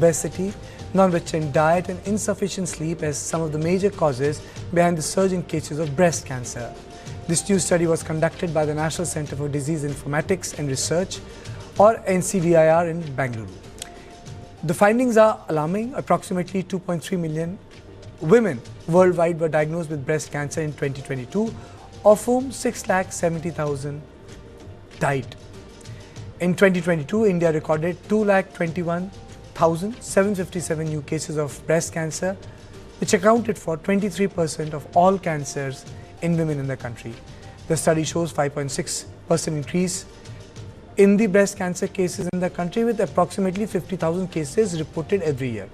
obesity, non-vegetarian diet and insufficient sleep as some of the major causes behind the surge in cases of breast cancer. This new study was conducted by the National Center for Disease Informatics and Research, or NCDIR, in Bengaluru. The findings are alarming. Approximately 2.3 million women worldwide were diagnosed with breast cancer in 2022, of whom 6,70,000 died. In 2022, India recorded 2,21,757 new cases of breast cancer, which accounted for 23% of all cancers in women in the country. The study shows 5.6% increase in the breast cancer cases in the country, with approximately 50,000 cases reported every year.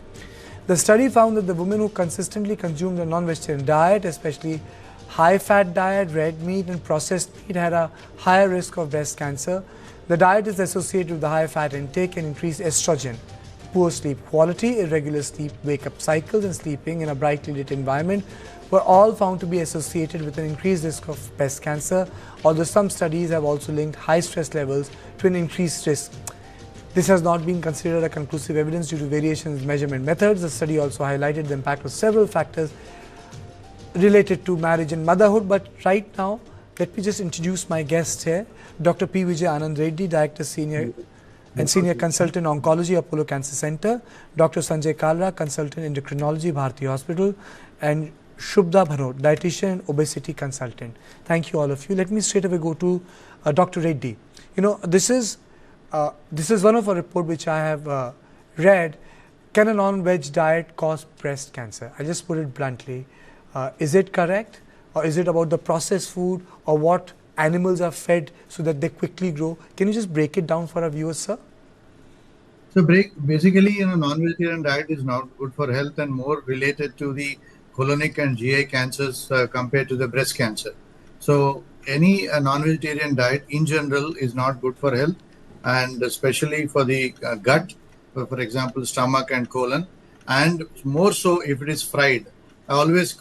The study found that the women who consistently consumed a non-vegetarian diet, especially high-fat diet, red meat and processed meat, had a higher risk of breast cancer. The diet is associated with the high fat intake and increased estrogen. Poor sleep quality, irregular sleep wake-up cycles and sleeping in a brightly lit environment were all found to be associated with an increased risk of breast cancer, although some studies have also linked high stress levels to an increased risk. This has not been considered a conclusive evidence due to variations in measurement methods. The study also highlighted the impact of several factors related to marriage and motherhood. But right now, let me just introduce my guest here, Dr. P. Vijay Anand Reddy, Director Senior Consultant Oncology, Apollo Cancer Center, Dr. Sanjay Kalra, Consultant Endocrinology, Bharati Hospital, and Shubha Bhanot, Dietitian and Obesity Consultant. Thank you all of you. Let me straight away go to Dr. Reddy. You know, this is one of a report which I have read. Can a non-veg diet cause breast cancer? I just put it bluntly. Is it correct? Or is it about the processed food or what animals are fed so that they quickly grow? Can you just break it down for our viewers, sir? So basically, non-vegetarian diet is not good for health and more related to the colonic and GI cancers compared to the breast cancer. So any non-vegetarian diet in general is not good for health, and especially for the gut, for example, stomach and colon, and more so if it is fried. I always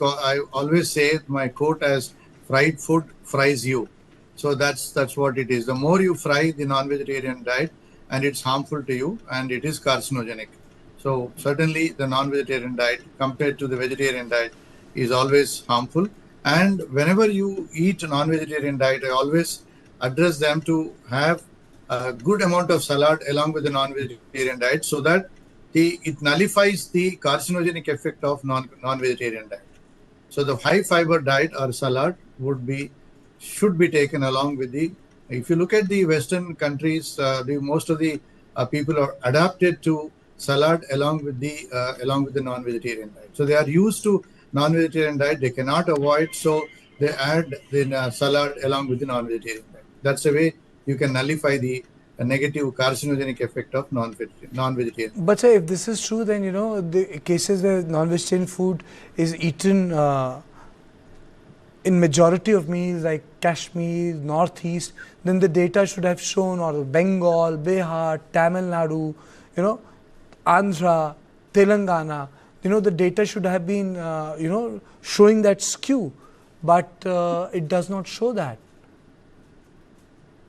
say my quote as fried food fries you. So that's what it is. The more you fry the non-vegetarian diet, and it's harmful to you and it is carcinogenic. So certainly the non-vegetarian diet compared to the vegetarian diet is always harmful. And whenever you eat a non-vegetarian diet, I always address them to have a good amount of salad along with the non-vegetarian diet so that it nullifies the carcinogenic effect of non-vegetarian diet. So the high fiber diet or salad should be taken along with the. If you look at the Western countries, most of the people are adapted to salad along with the non-vegetarian diet. So they are used to non-vegetarian diet. They cannot avoid, so they add the salad along with the non-vegetarian diet. That's the way you can nullify the negative carcinogenic effect of non-vegetarian. But sir, if this is true, then the cases where non-vegetarian food is eaten in majority of meals like Kashmir, Northeast, then the data should have shown, or Bengal, Bihar, Tamil Nadu, Andhra, Telangana, the data should have been, showing that skew, but it does not show that.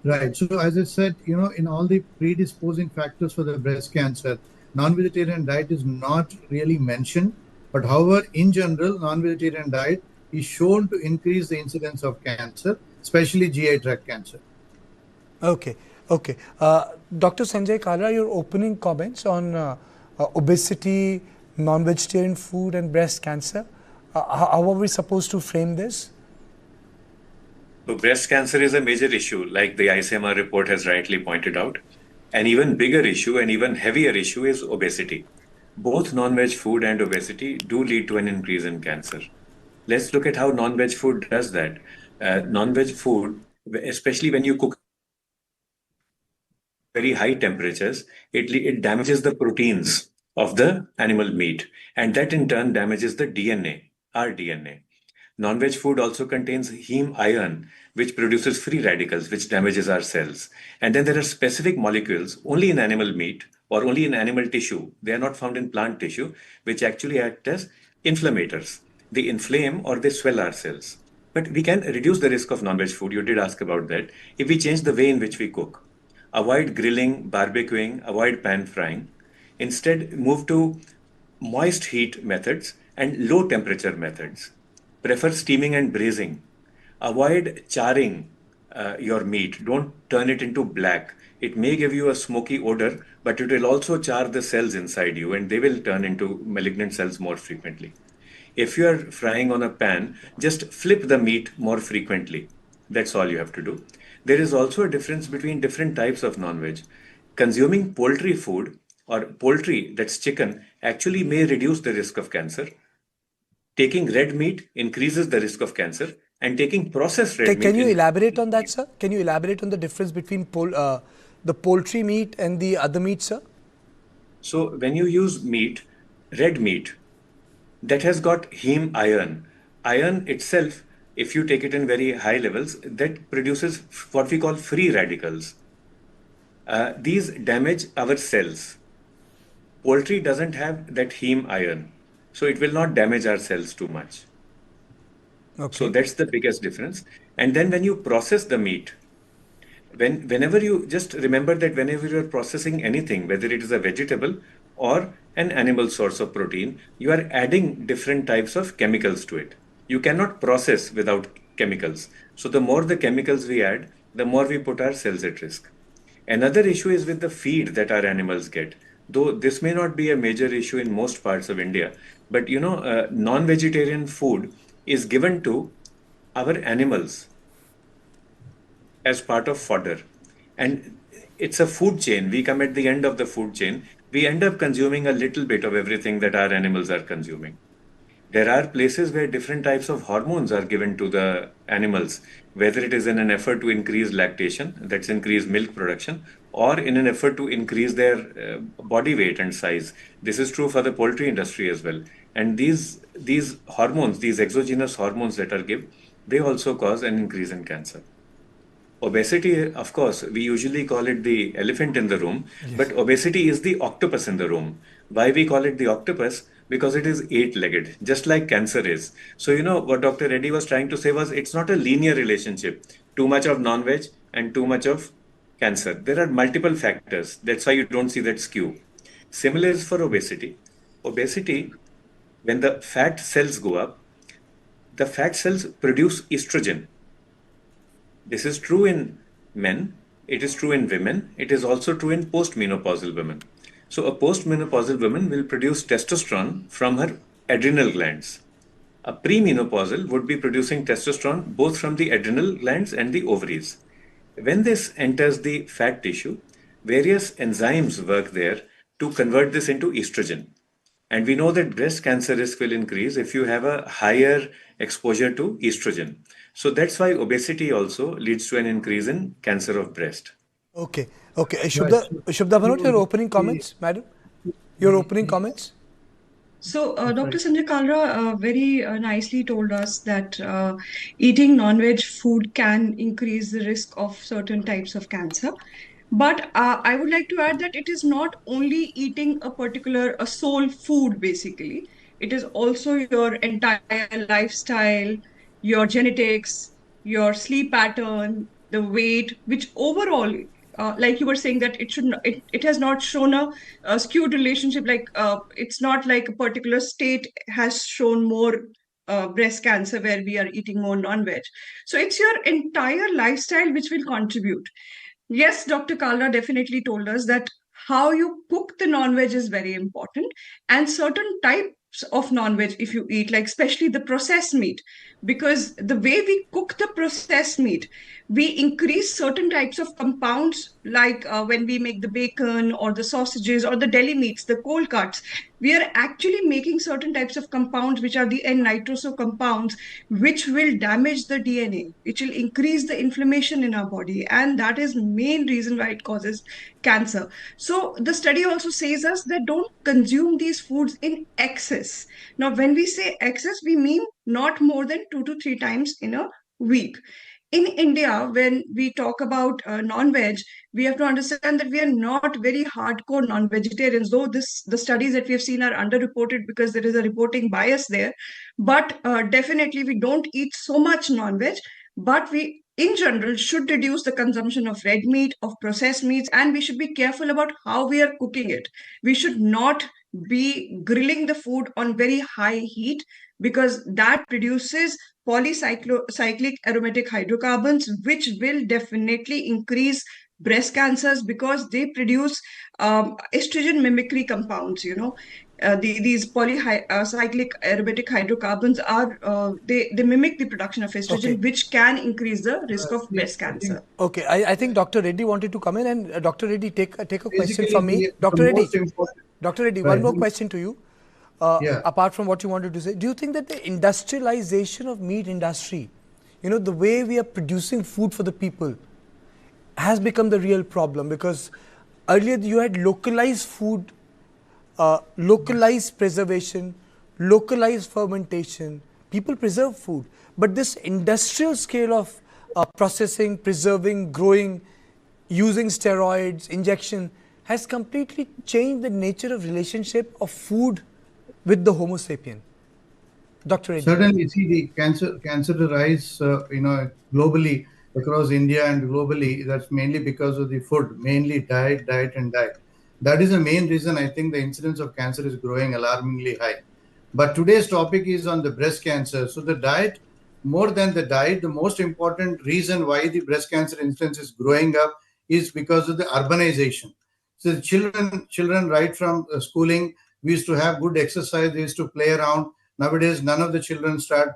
Right. So as I said, in all the predisposing factors for the breast cancer, non-vegetarian diet is not really mentioned. But however, in general, non-vegetarian diet is shown to increase the incidence of cancer, especially GI tract cancer. Okay. Dr. Sanjay Kalra, your opening comments on obesity, non-vegetarian food and breast cancer. How are we supposed to frame this? So breast cancer is a major issue, like the ICMR report has rightly pointed out. An even bigger issue, an even heavier issue is obesity. Both non-veg food and obesity do lead to an increase in cancer. Let's look at how non-veg food does that. Non-veg food, especially when you cook very high temperatures, it damages the proteins of the animal meat, and that in turn damages the DNA, our DNA. Non-veg food also contains heme iron, which produces free radicals, which damages our cells. And then there are specific molecules only in animal meat or only in animal tissue. They are not found in plant tissue, which actually act as inflammators. They inflame or they swell our cells. But we can reduce the risk of non-veg food. You did ask about that. If we change the way in which we cook, avoid grilling, barbecuing, avoid pan frying. Instead, move to moist heat methods and low temperature methods. Prefer steaming and braising. Avoid charring your meat. Don't turn it into black. It may give you a smoky odor, but it will also char the cells inside you and they will turn into malignant cells more frequently. If you are frying on a pan, just flip the meat more frequently. That's all you have to do. There is also a difference between different types of non-veg. Consuming poultry food or poultry, that's chicken, actually may reduce the risk of cancer. Taking red meat increases the risk of cancer, and taking processed red meat. Can you elaborate on that, sir? Can you elaborate on the difference between the poultry meat and the other meat, sir? So when you use meat, red meat, that has got heme iron. Iron itself, if you take it in very high levels, that produces what we call free radicals. These damage our cells. Poultry doesn't have that heme iron, so it will not damage our cells too much. Okay. So that's the biggest difference. And then when you process the meat, whenever you just remember that whenever you're processing anything, whether it is a vegetable or an animal source of protein, you are adding different types of chemicals to it. You cannot process without chemicals. So the more the chemicals we add, the more we put our cells at risk. Another issue is with the feed that our animals get. Though this may not be a major issue in most parts of India, but non-vegetarian food is given to our animals as part of fodder. And it's a food chain. We come at the end of the food chain. We end up consuming a little bit of everything that our animals are consuming. There are places where different types of hormones are given to the animals, whether it is in an effort to increase lactation, that's increase milk production, or in an effort to increase their body weight and size. This is true for the poultry industry as well. And these hormones, these exogenous hormones that are given, they also cause an increase in cancer. Obesity, of course, we usually call it the elephant in the room, but obesity is the octopus in the room. Why we call it the octopus? Because it is eight-legged, just like cancer is. So, what Dr. Reddy was trying to say was it's not a linear relationship. Too much of non-veg and too much of cancer. There are multiple factors. That's why you don't see that skew. Similar is for obesity. Obesity, when the fat cells go up, the fat cells produce estrogen. This is true in men, it is true in women, it is also true in postmenopausal women. So a postmenopausal woman will produce testosterone from her adrenal glands. A premenopausal would be producing testosterone both from the adrenal glands and the ovaries. When this enters the fat tissue, various enzymes work there to convert this into estrogen. And we know that breast cancer risk will increase if you have a higher exposure to estrogen. So that's why obesity also leads to an increase in cancer of breast. Okay. Shubha Bhanot, your opening comments, madam? Your opening comments? So, Dr. Sanjay Kalra very nicely told us that eating non-veg food can increase the risk of certain types of cancer. But I would like to add that it is not only eating a sole food, basically. It is also your entire lifestyle, your genetics, your sleep pattern, the weight, which overall, like you were saying, that it has not shown a skewed relationship. Like it's not like a particular state has shown more breast cancer where we are eating more non-veg. So it's your entire lifestyle which will contribute. Yes, Dr. Kalra definitely told us that how you cook the non-veg is very important, and certain types of non-veg if you eat, like especially the processed meat, because the way we cook the processed meat, we increase certain types of compounds, like when we make the bacon or the sausages or the deli meats, the cold cuts, we are actually making certain types of compounds which are the N-nitroso compounds, which will damage the DNA, which will increase the inflammation in our body, and that is main reason why it causes cancer. So the study also says us that don't consume these foods in excess. Now, when we say excess, we mean not more than 2 to 3 times in a week. In India, when we talk about non-veg, we have to understand that we are not very hardcore non-vegetarians, though the studies that we have seen are underreported because there is a reporting bias there. But definitely we don't eat so much non-veg, but we in general should reduce the consumption of red meat, of processed meats, and we should be careful about how we are cooking it. We should not be grilling the food on very high heat, because that produces polycyclic aromatic hydrocarbons, which will definitely increase breast cancers, because they produce estrogen mimicry compounds. These polycyclic aromatic hydrocarbons are they mimic the production of estrogen, Okay. which can increase the risk of See, breast I think cancer. Okay, I think Dr. Reddy wanted to come in, and Dr. Reddy, take a question basically from me. the Dr. Reddy, most important, Dr. Reddy, one right? more question to you. Yeah. Apart from what you wanted to say, do you think that the industrialization of meat industry, the way we are producing food for the people, has become the real problem? Because earlier you had localized food, localized preservation, localized fermentation. People preserve food, but this industrial scale of processing, preserving, growing, using steroids, injection, has completely changed the nature of relationship of food with the Homo sapien. Dr. Reddy. Certainly, see the cancer rise, globally across India and globally. That's mainly because of the food, mainly diet, and diet. That is the main reason I think the incidence of cancer is growing alarmingly high. But today's topic is on the breast cancer. So the diet, more than the diet, the most important reason why the breast cancer incidence is growing up is because of the urbanization. So the children right from schooling, we used to have good exercise, we used to play around. Nowadays, none of the children start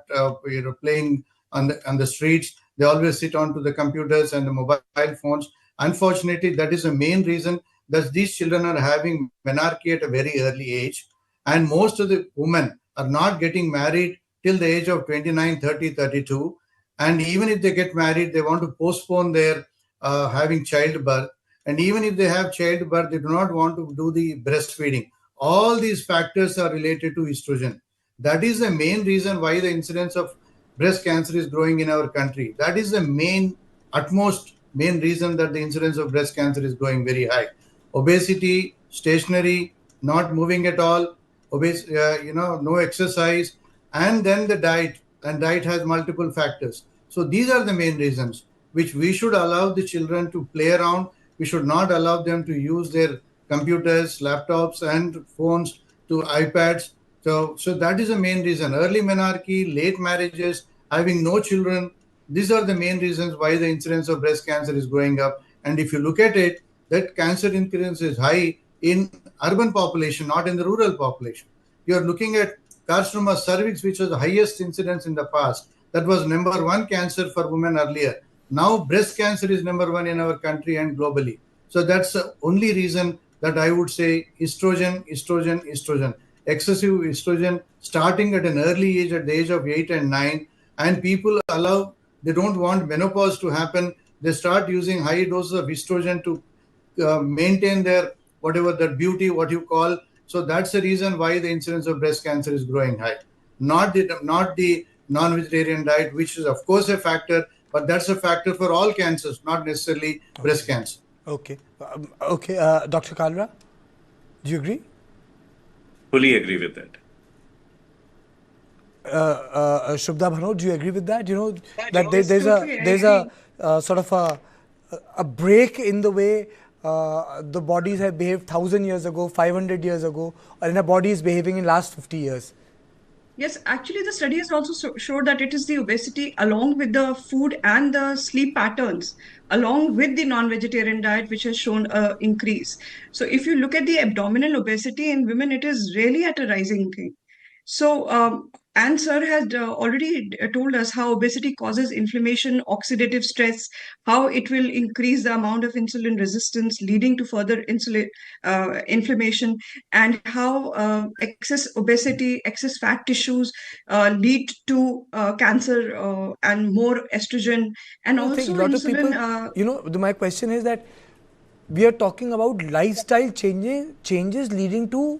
playing on the streets. They always sit onto the computers and the mobile phones. Unfortunately, that is the main reason that these children are having menarche at a very early age. And most of the women are not getting married till the age of 29, 30, 32. And even if they get married, they want to postpone their having childbirth. And even if they have childbirth, they do not want to do the breastfeeding. All these factors are related to estrogen. That is the main reason why the incidence of breast cancer is growing in our country. That is the utmost main reason that the incidence of breast cancer is going very high. Obesity, stationary, not moving at all, no exercise, and then the diet. And diet has multiple factors. So these are the main reasons which we should allow the children to play around. We should not allow them to use their computers, laptops, and phones to iPads. So that is the main reason. Early menarche, late marriages, having no children. These are the main reasons why the incidence of breast cancer is going up. And if you look at it, that cancer incidence is high in urban population, not in the rural population. You are looking at carcinoma cervix, which was the highest incidence in the past. That was number one cancer for women earlier. Now breast cancer is number one in our country and globally. So that's the only reason that I would say estrogen. Excessive estrogen starting at an early age, at the age of 8 and 9. And people they don't want menopause to happen. They start using high doses of estrogen to maintain their whatever that beauty, what you call. So that's the reason why the incidence of breast cancer is growing high. Not the non-vegetarian diet, which is of course a factor, but that's a factor for all cancers, not necessarily breast cancer. Okay. Dr. Kalra, do you agree? Fully agree with that. Shubha Bhano, do you agree with that? That Yes, there's totally, I a sort of a break in the way the bodies have behaved 1,000 years ago, 500 years ago, or in a body is behaving in last 50 years. Yes, actually, the study has also showed that it is the obesity along with the food and the sleep patterns, along with the non-vegetarian diet, which has shown an increase. So, if you look at the abdominal obesity in women, it is really at a rising thing. So, and sir had already told us how obesity causes inflammation, oxidative stress, how it will increase the amount of insulin resistance, leading to further inflammation, and how excess obesity, excess fat tissues lead to cancer and more estrogen, and I think also a lot of insulin. people, my question is that we are talking about lifestyle changes leading to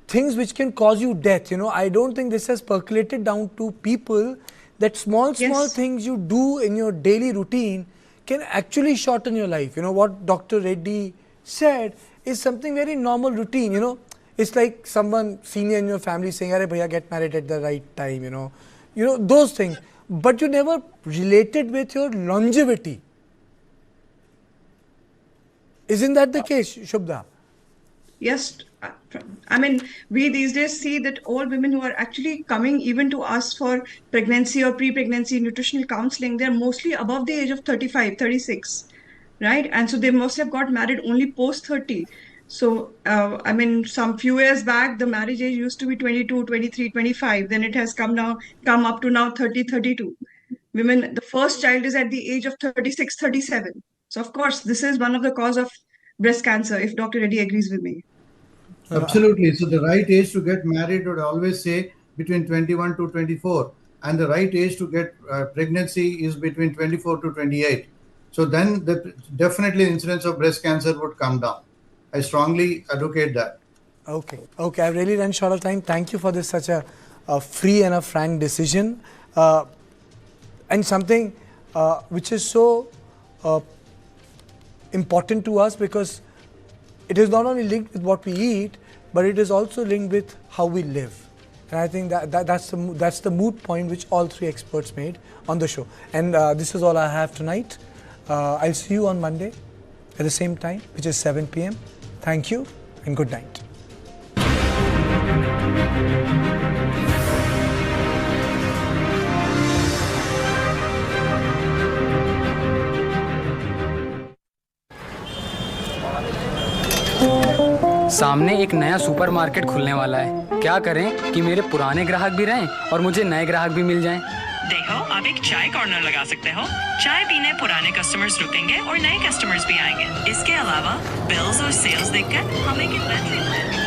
things which can cause you death. I don't think this has percolated down to people that small Yes. things you do in your daily routine can actually shorten your life. What Dr. Reddy said is something very normal routine. It's like someone senior in your family saying, "Arey bhaiya, get married at the right time." Those things. but you never related with your longevity. Isn't that the case, Shubhda? Yes, I mean, we these days see that all women who are actually coming even to us for pregnancy or pre-pregnancy nutritional counseling, they're mostly above the age of 35, 36, right? And so they must have got married only post 30. So, I mean, some few years back, the marriage age used to be 22, 23, 25. Then it has come up to now 30, 32. Women, the first child is at the age of 36, 37. So, of course, this is one of the cause of breast cancer, if Dr. Reddy agrees with me. Absolutely. So the right age to get married would always say between 21 to 24, and the right age to get pregnancy is between 24 to 28. So then definitely the incidence of breast cancer would come down. I strongly advocate that. Okay, I've really run short of time. Thank you for this such a free and a frank decision, and something which is so important to us, because it is not only linked with what we eat, but it is also linked with how we live. And I think that's the moot point which all three experts made on the show. And this is all I have tonight. I'll see you on Monday at the same time, which is 7 p.m. Thank you and good night. सामने एक नया supermarket खुलने वाला है। क्या करें कि मेरे पुराने ग्राहक भी रहें और मुझे नए ग्राहक भी मिल जाएं? देखो, आप एक चाय कॉर्नर लगा सकते हो। चाय पीने पुराने कस्टमर्स रुकेंगे और नए कस्टमर्स भी आएंगे। इसके अलावा बिल्स और सेल्स देखकर हमें कितना